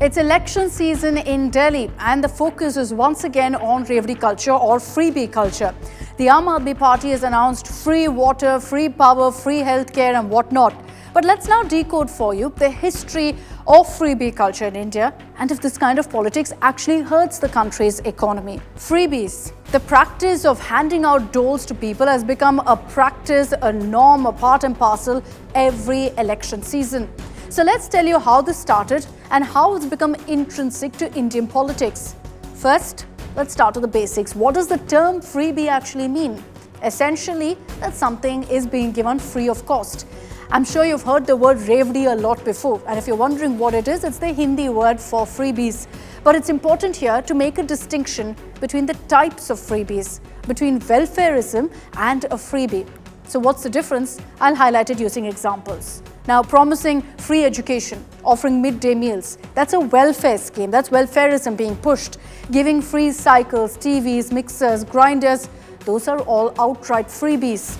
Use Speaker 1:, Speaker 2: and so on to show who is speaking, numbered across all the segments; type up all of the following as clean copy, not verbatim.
Speaker 1: It's election season in Delhi and the focus is once again on Revadi culture or freebie culture. The Aam Aadmi Party has announced free water, free power, free healthcare and whatnot. But let's now decode for you the history of freebie culture in India and if this kind of politics actually hurts the country's economy. Freebies. The practice of handing out doles to people has become a practice, a norm, a part and parcel every election season. So let's tell you how this started and how it's become intrinsic to Indian politics. First, let's start with the basics. What does the term freebie actually mean? Essentially, that something is being given free of cost. I'm sure you've heard the word Revadi a lot before, and if you're wondering what it is, it's the Hindi word for freebies. But it's important here to make a distinction between the types of freebies, between welfareism and a freebie. So what's the difference? I'll highlight it using examples. Now, promising free education, offering midday meals, that's a welfare scheme, that's welfareism being pushed. Giving free cycles, TVs, mixers, grinders, those are all outright freebies.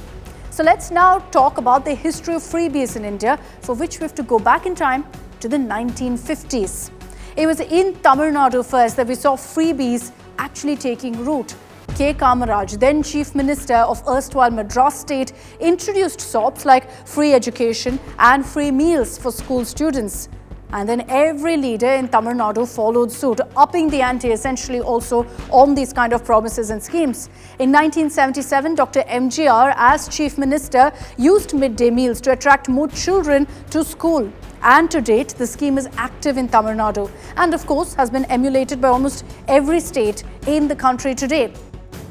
Speaker 1: So let's now talk about the history of freebies in India, for which we have to go back in time to the 1950s. It was in Tamil Nadu first that we saw freebies actually taking root. K. Kamaraj, then Chief Minister of erstwhile Madras State, introduced SOPs like free education and free meals for school students. And then every leader in Tamil Nadu followed suit, upping the ante essentially also on these kind of promises and schemes. In 1977, Dr. MGR, as Chief Minister, used midday meals to attract more children to school. And to date, the scheme is active in Tamil Nadu and of course has been emulated by almost every state in the country today.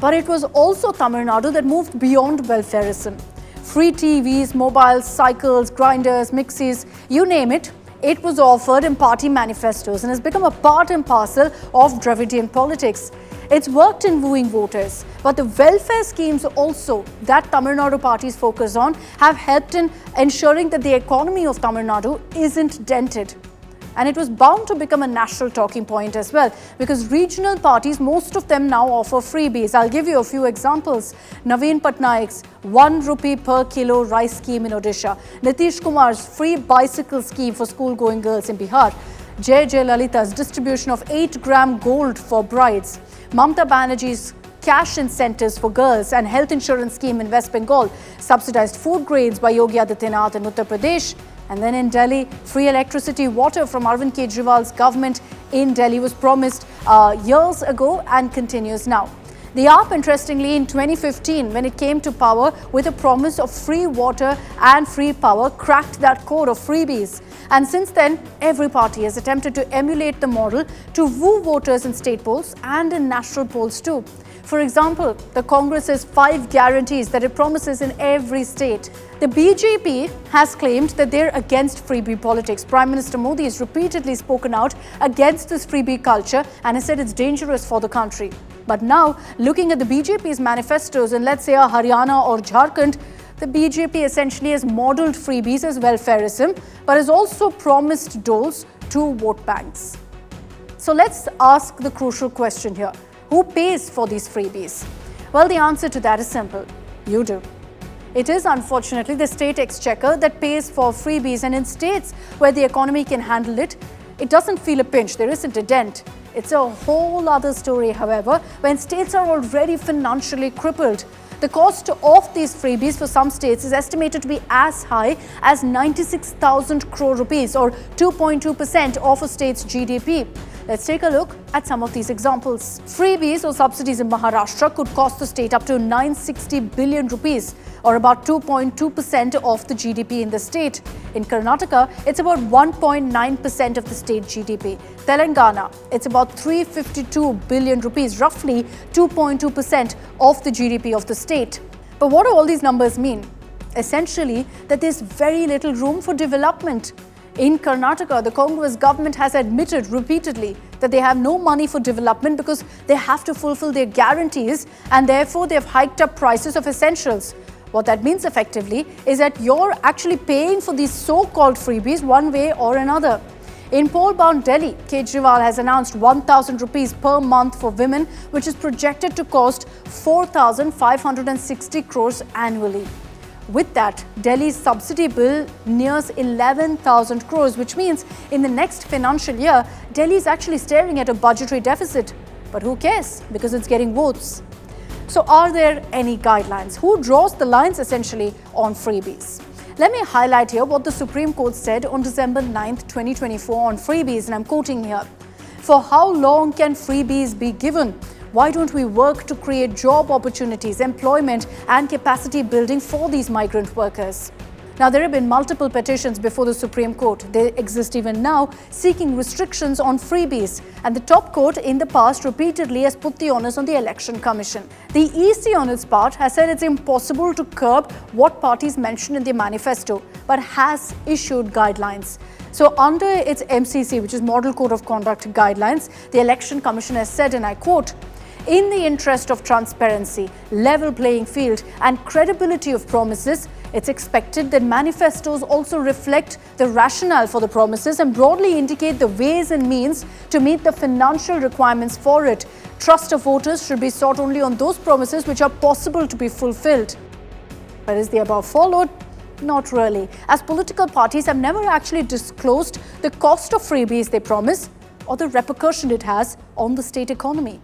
Speaker 1: But it was also Tamil Nadu that moved beyond welfareism. Free TVs, mobiles, cycles, grinders, mixies, you name it, it was offered in party manifestos and has become a part and parcel of Dravidian politics. It's worked in wooing voters, but the welfare schemes also that Tamil Nadu parties focus on have helped in ensuring that the economy of Tamil Nadu isn't dented. And it was bound to become a national talking point as well, because regional parties, most of them now offer freebies. I'll give you a few examples. Naveen Patnaik's 1 rupee per kilo rice scheme in Odisha, Nitish Kumar's free bicycle scheme for school-going girls in Bihar, Jai Lalita's distribution of 8-gram gold for brides, Mamata Banerjee's cash incentives for girls and health insurance scheme in West Bengal, subsidized food grains by Yogi Adityanath in Uttar Pradesh. And then in Delhi, free electricity, water from Arvind Kejriwal's government in Delhi was promised years ago and continues now. The AAP, interestingly, in 2015, when it came to power with a promise of free water and free power, cracked that code of freebies. And since then, every party has attempted to emulate the model to woo voters in state polls and in national polls too. For example, the Congress's 5 guarantees that it promises in every state. The BJP has claimed that they're against freebie politics. Prime Minister Modi has repeatedly spoken out against this freebie culture and has said it's dangerous for the country. But now, looking at the BJP's manifestos in, let's say, a Haryana or Jharkhand, the BJP essentially has modelled freebies as welfareism, but has also promised doles to vote banks. So let's ask the crucial question here. Who pays for these freebies? Well, the answer to that is simple. You do. It is unfortunately the state exchequer that pays for freebies, and in states where the economy can handle it, it doesn't feel a pinch, there isn't a dent. It's a whole other story, however, when states are already financially crippled. The cost of these freebies for some states is estimated to be as high as 96,000 crore rupees or 2.2% of a state's GDP. Let's take a look at some of these examples. Freebies or subsidies in Maharashtra could cost the state up to 960 billion rupees or about 2.2% of the GDP in the state. In Karnataka, it's about 1.9% of the state GDP. Telangana, it's about 352 billion rupees, roughly 2.2% of the GDP of the state. But what do all these numbers mean? Essentially, that there's very little room for development. In Karnataka, the Congress government has admitted repeatedly that they have no money for development because they have to fulfill their guarantees and therefore they have hiked up prices of essentials. What that means effectively is that you're actually paying for these so-called freebies one way or another. In poll-bound Delhi, Kejriwal has announced 1,000 rupees per month for women, which is projected to cost 4,560 crores annually. With that, Delhi's subsidy bill nears 11,000 crores, which means in the next financial year, Delhi is actually staring at a budgetary deficit. But who cares? Because it's getting votes. So are there any guidelines? Who draws the lines essentially on freebies? Let me highlight here what the Supreme Court said on December 9th, 2024 on freebies, and I'm quoting here. For how long can freebies be given? Why don't we work to create job opportunities, employment and capacity building for these migrant workers? Now, there have been multiple petitions before the Supreme Court. They exist even now, seeking restrictions on freebies. And the top court in the past repeatedly has put the onus on the Election Commission. The EC on its part has said it's impossible to curb what parties mentioned in their manifesto, but has issued guidelines. So under its MCC, which is Model Code of Conduct Guidelines, the Election Commission has said, and I quote, "In the interest of transparency, level playing field and credibility of promises, it's expected that manifestos also reflect the rationale for the promises and broadly indicate the ways and means to meet the financial requirements for it. Trust of voters should be sought only on those promises which are possible to be fulfilled." But is the above followed? Not really, as political parties have never actually disclosed the cost of freebies they promise or the repercussion it has on the state economy.